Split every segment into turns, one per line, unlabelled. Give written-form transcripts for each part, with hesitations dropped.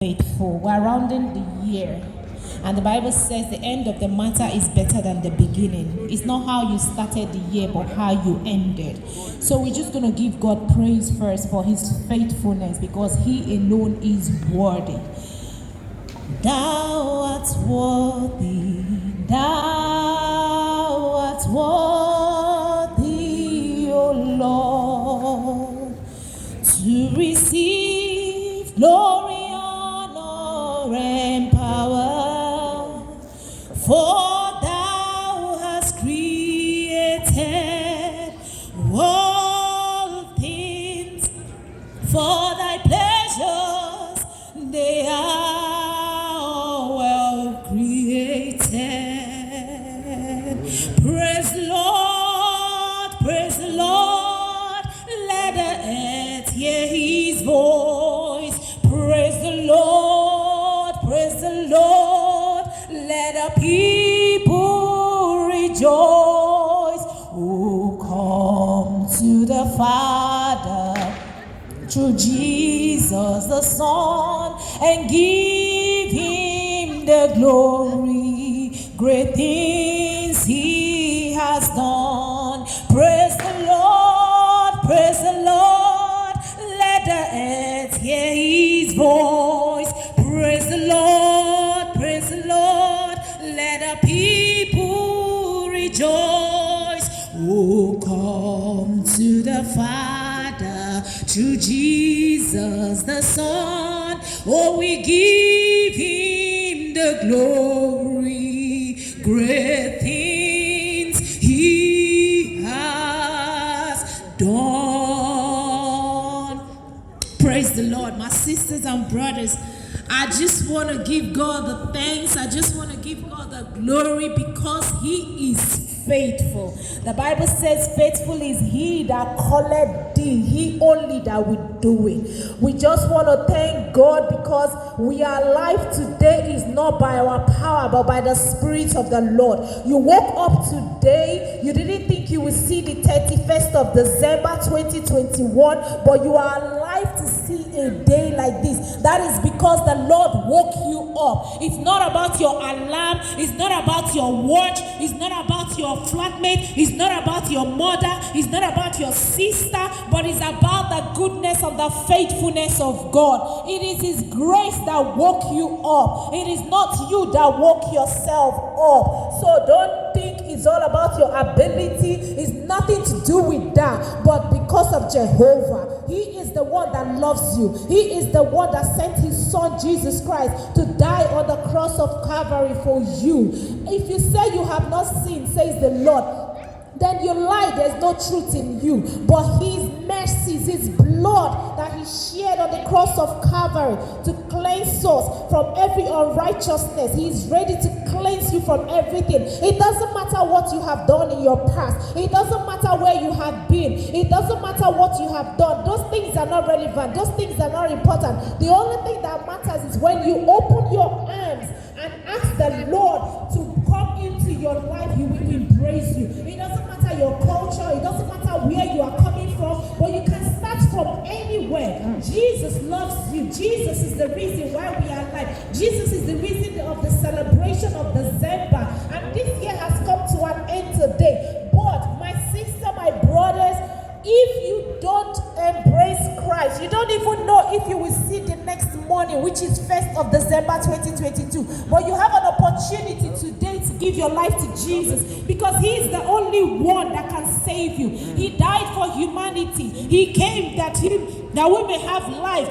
Faithful. We're rounding the year, and the Bible says the end of the matter is better than the beginning. It's not how you started the year, but how you ended. So we're just going to give God praise first for his faithfulness, because he alone is worthy. Thou art worthy, thou art worthy, O Lord, to receive glory and power, for thou hast created all things for thy pleasures. They are well created. Praise the Lord, praise the Lord. Let the earth hear his voice. Praise the Lord, praise the Lord. Let the people rejoice. Oh, come to the Father through Jesus the Son, and give him the glory. Great things he has done. Praise the Lord, praise the Lord. Let the earth hear his voice. Praise the Lord, praise the Lord. Let the people rejoice. Oh, come to the Father through Jesus the Son. Oh, we give him the glory. Great things he has done. Praise the Lord, my sisters and brothers. I just want to give God the thanks. I just want to give God the glory, because he is faithful. The Bible says, faithful is he that calleth thee, he only that will do it. We just want to thank God, because we are alive today is not by our power, but by the Spirit of the Lord. You woke up today, you didn't think you would see the 31st of December 2021, but you are alive to see a day like this. That is because the Lord woke you up. It's not about your alarm, it's not about your watch, it's not about your flatmate, it's not about your mother, it's not about your sister, but it's about the goodness of the faithfulness of God. It is his grace that woke you up. It is not you that woke yourself up. So don't think it's all about your ability. It's nothing to do with that, but because of Jehovah. He is the one that loves you. He is the one that sent his son Jesus Christ to die on the cross of Calvary for you. If you say you have not sinned, says the Lord, then you lie. There's no truth in you. But his mercies, his blood that he shed on the cross of Calvary to cleanse us from every unrighteousness. He is ready to cleanse you from everything. It doesn't matter what you have done in your past. It doesn't matter where you have been. It doesn't matter what you have done. Those things are not relevant. Those things are not important. The only thing that matters is when you open your arms and ask the Lord to come into your life, he will embrace you. It doesn't matter your culture, it doesn't matter where you are coming from, but you can start from anywhere. Jesus loves you. Jesus is the reason why we are alive. Jesus is the reason of the celebration of December. And this year has come to an end today. But my sister, my brothers, if you don't embrace Christ, you don't even know if you will see the next morning, which is 1st of December 2022. But you have an opportunity today to give your life to Jesus, because he is the only one that can save you. He died for humanity. He came that we may have life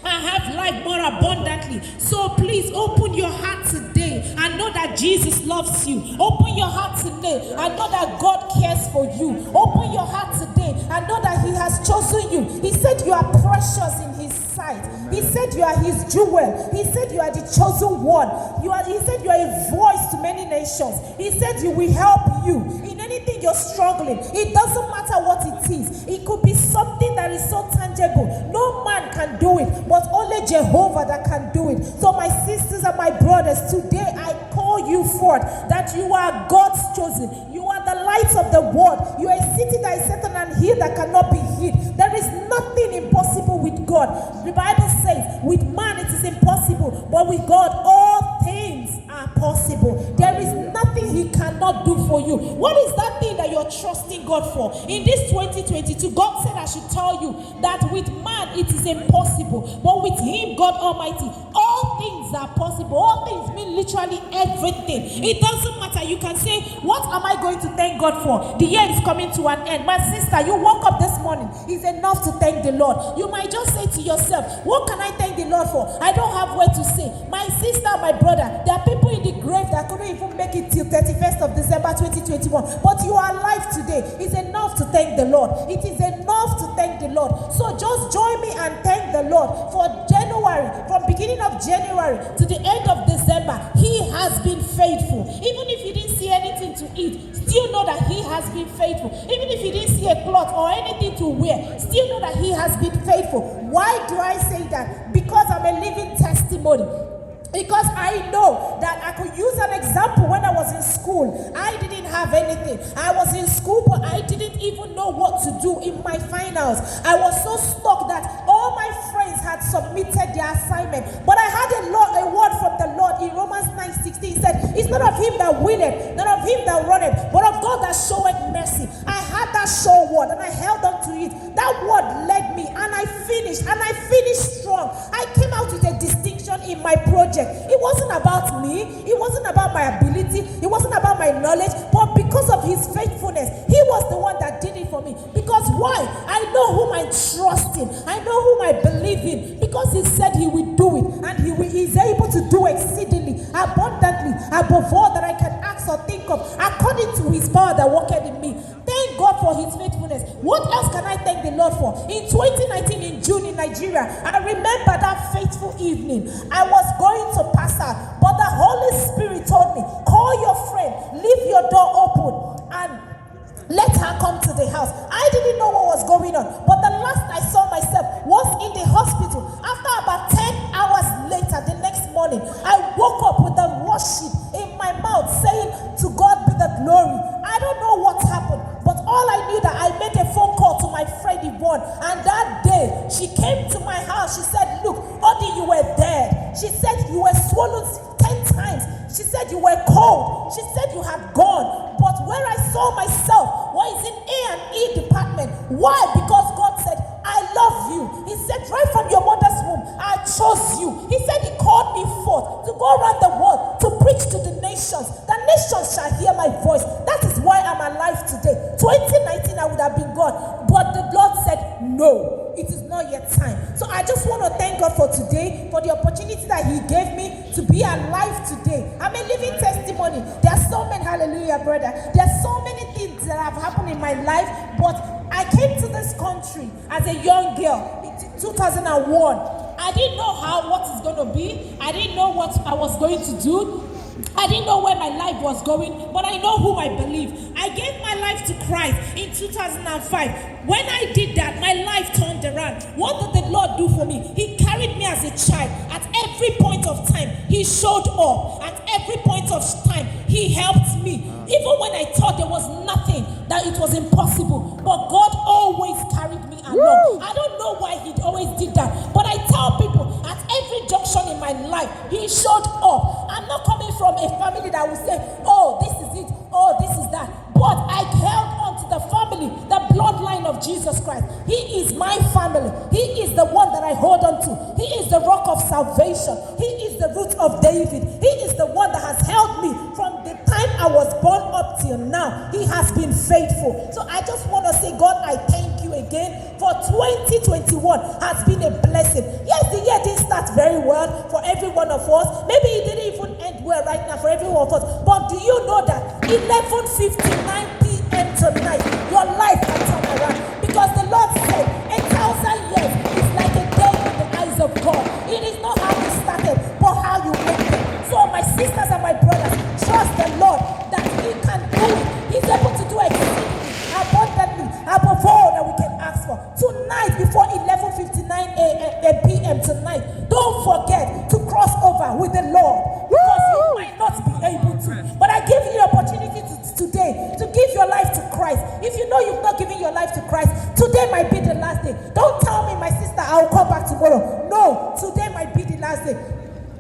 and have life more abundantly. So please open your heart today and know that Jesus loves you. Open your heart today and know that God cares for you. Open your heart today and know that he has chosen you. He said you are precious in his sight. He said you are his jewel. He said you are the chosen one. He said you are a voice to many nations. He said he will help you in anything you're struggling. It doesn't matter what it is. It could be something that is so tangible. No man can do it, but only Jehovah that can do it. So my sisters and my brothers, today I call you forth that you are God's chosen. You are the light of the world. You are a city that is set on an hill that cannot be hid. There is nothing impossible with God. The Bible says, with man it is impossible, impossible, but with God, all things are possible. There is nothing He cannot do for you. What is that thing that you're trusting God for? In this 2022, God said I should tell you that with man it is impossible, but with Him, God Almighty, all things are possible. All things mean literally everything. It doesn't matter. You can say, what am I going to thank God for? The year is coming to an end. My sister, you woke up this morning. It's enough to thank the Lord. You might just say to yourself, what can I thank the Lord for? I don't have word to say. My sister, my brother, there are people in the grave that couldn't even make it till 31st of December 2021. But you are alive today. It's enough to thank the Lord. It is enough to thank the Lord. So just join me and thank the Lord for January. From beginning of January to the end of December, He has been faithful. Even if you didn't see anything to eat, still know that He has been faithful. Even if you didn't see a cloth or anything to wear, still know that He has been faithful. Why do I say that? Because I'm a living testimony. Because I know that I could use an example. When I was in school, I didn't have anything. I was in school, but I didn't even know what to do in my finals. I was so stuck that all my friends had submitted their assignment. But I had a word from the Lord in Romans 9:16. He said, it's not of him that willeth, not of him that runneth, but of God that showeth mercy. I had that sure word and I held on to it. That word led me and I finished strong. I came out with a distinction in my project. It wasn't about me. It wasn't about my ability. It wasn't about my knowledge. But because of His faithfulness, He was the one that did it for me. Because why? I know whom I trust in. I know whom I believe in. Because He said He will do it. And He is able to do exceedingly, abundantly, above all that I can ask or think of, according to His power that worketh in me. Thank God for His faithfulness. What else can I thank the Lord for? In 2019, in June, in Nigeria, I remember that faithful evening. I was going to pass out, but the Holy Spirit told me, call your friend, leave your door open, and let her come to the house. I didn't know what was going on, but the last I saw myself was in the hospital. After about 10 hours later, the next morning, I woke up with the worship in my mouth, saying, to God be the glory. I don't know what happened, but all I knew that I made a phone call to my friend Yvonne, and that day, she came to my house. She said, look, Odi, you were dead. She said, you were swallowed 10 times. She said, you were cold. She said, you had gone. But where I saw myself was in A&E department. Why? Because God said, I love you. He said, right from your mother's womb, I chose you. He said He called me forth to go around the world to preach to the nations. The nations shall hear my voice. That is why I'm alive today. 2019, I would have been gone. But the Lord said, no, it is not yet time. So I just want to thank God for today, for the opportunity that He gave me to be alive today. I'm a living testimony. There are so many, hallelujah, brother. There are so many things that have happened in my life, but I came to this country as a young girl in 2001. I didn't know what it's going to be. I didn't know what I was going to do. I didn't know where my life was going, but I know whom I believe. I gave my life to Christ in 2005. When I did that, my life turned around. What did the Lord do for me? He carried me as a child. At every point of time, He showed up. At every point of time, He helped me. Even when I thought there was nothing, that it was impossible, but God always carried me along. I don't know why He always did that, but I tell people, at every junction in my life, He showed up. I'm not coming from a family that will say, oh, this is it, oh, this is that. But I held on to the family, the bloodline of Jesus Christ. He is my family. He is the one that I hold on to. He is the rock of salvation. He is the root of David. He is the one that has held me from the time I was born up till now. He has been faithful. So I just want to say, God, I thank you again for 2021 has been a blessing. Yes, the year didn't start very well for every one of us. Maybe it didn't even end well right now for every one of us. But do you know that 11:59 p.m. tonight, your life can turn around? Because the Lord said 1,000 years is like a day in the eyes of God. It is not how you started, but how you make it. So my sisters and my brothers, trust the Lord that He can do it. He's able to do exceedingly, abundantly, above all that we can ask for. Tonight, before 11:59 p.m. tonight, don't forget to cross over with the Lord, because you might not be able to. But I give you the opportunity today to give your life to Christ. If you know you've not given your life to Christ, today might be the last day. Don't tell me, my sister, I'll come back tomorrow. No, today might be the last day.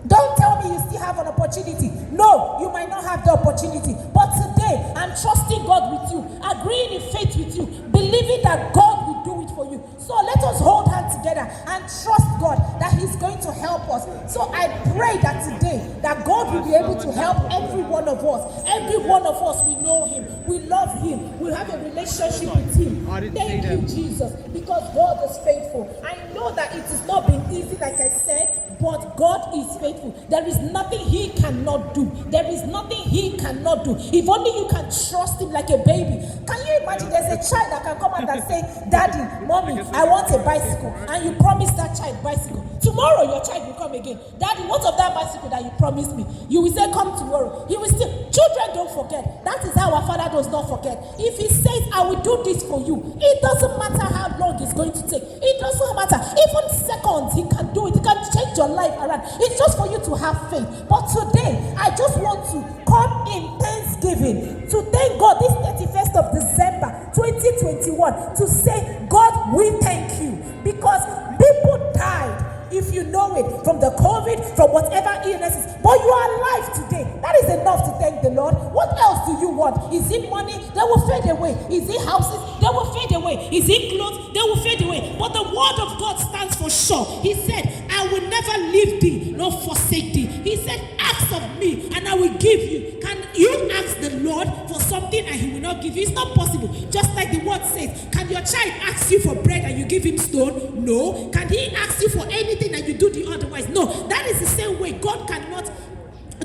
Don't tell me you still have an opportunity. No, you might not have the opportunity. But today, I'm trusting God with you, agreeing in faith with you, believing that God will do it for you. So let us hold hands together and trust God that He's going to help us. So I pray that today, that God will be able to help every one of us. Every one of us, we know Him, we love Him, we have a relationship with Him. Thank you, Jesus, because God is faithful. I know that it has not been easy, like I said, but God is faithful. There is nothing He cannot do. There is nothing He cannot do. If only you can trust Him like a baby. Can you imagine there's a child that can come out and say, Daddy, Mommy, I want a bicycle. And you promise that child bicycle. Tomorrow your child will come again. Daddy, what of that bicycle that you promised me? You will say, come tomorrow. He will still. Children don't forget. That is how our Father does not forget. If He says, I will do this for you, it doesn't matter how long it's going to take. It doesn't matter. Even seconds, He can do it. He can change your life around. It's just for you to have faith. But today, I just want to come in thanksgiving to thank God this 31st of December 2021 to say, God, we thank you, because people died, if you know it, from the COVID, from whatever illnesses, but you are alive today. That is enough to thank the Lord. What else do you want? Is it money? They will fade away. Is it houses? They will fade away. Is it clothes? They will fade away. But the word of God stands for sure. He said, I will never leave thee nor forsake thee. He said, ask of me and I will give you. Can you ask the Lord for something and He will not give you? It's not possible. Just like the word says, can your child ask you for bread and you give him stone? No. Can he ask you for anything and you do the otherwise? No. That is the same way. God cannot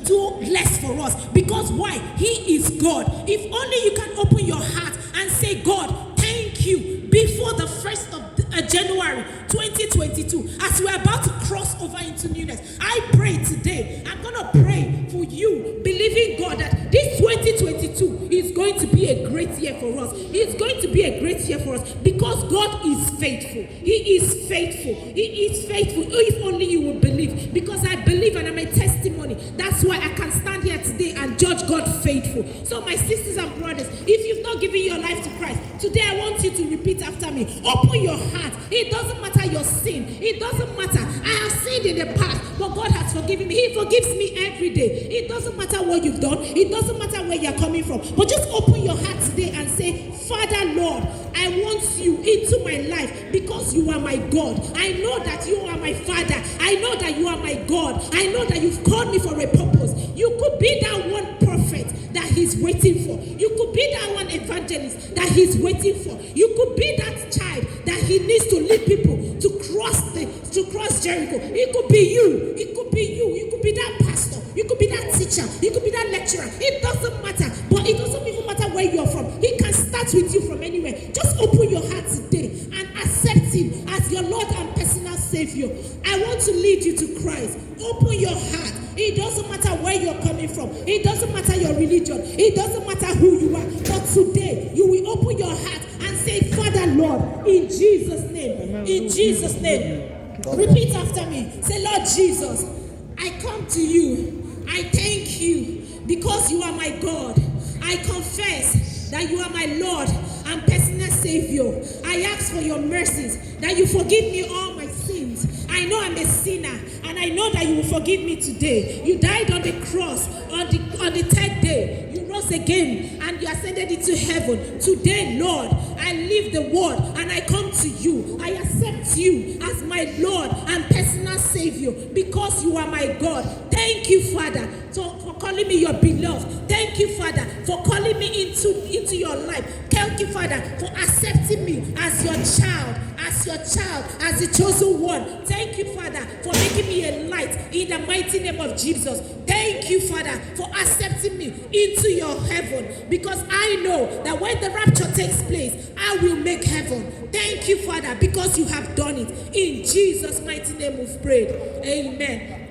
do less for us, because why? He is God. If only you can open your heart and say, God, thank you, before the 1st of January 2022, as we're about to cross over into newness. I pray today, I'm going to pray for you, believing God that this 2022 is going to be a great year for us. It's going to be a great year for us, because God is faithful. He is faithful. He is faithful. If only you will believe, because I believe and I'm a testimony. That's why I can stand here today and judge God faithful. So my sisters and brothers, if you've not given your life to Christ, today I want you to repeat after me. Open your heart. It doesn't matter your sin. It doesn't matter. I have sinned in the past, but God has forgiven me. He forgives me every day. It doesn't matter what you've done. It doesn't matter where you're coming from. But just open your heart today and say, Father, Lord, I want you into my life, because you are my God. I know that you are my Father. I know that you are my God. I know that you've called me for a purpose. You could be that one prophet that He's waiting for. You could be that one evangelist that He's waiting for. You could be that child that He needs to lead people to cross Jericho. It could be you. It could be you. You could be that pastor. You could be that teacher. You could be that lecturer. It doesn't matter. But it doesn't even matter where you're from. He can start with you from anywhere. Just open your heart today and accept Him as your Lord and personal Savior. I want to lead you to Christ. Open your heart. It doesn't matter where you're coming from. It doesn't matter your religion. It doesn't matter who you are. But today, you will open your heart and say, Father, Lord, in Jesus' name, in Jesus' name. Repeat after me. Say, Lord Jesus, I come to you. I thank you because you are my God. I confess that you are my Lord and personal Savior. I ask for your mercies, that you forgive me all my sins. I know I'm a sinner, and I know that you will forgive me today. You died on the cross on the third day. You rose again, and you ascended into heaven. Today, Lord, I leave the world, and I come to you. I accept you as my Lord and personal Savior, because you are my God. Thank you, Father, for calling me your beloved. Thank you, Father, for calling me into your life. Thank you, Father, for accepting me as your child, as the chosen one. Thank you, Father, for making me a light in the mighty name of Jesus. Thank you, Father, for accepting me into your heaven, because I know that when the rapture takes place, I will make heaven. Thank you, Father, because you have done it. In Jesus' mighty name we've prayed. Amen.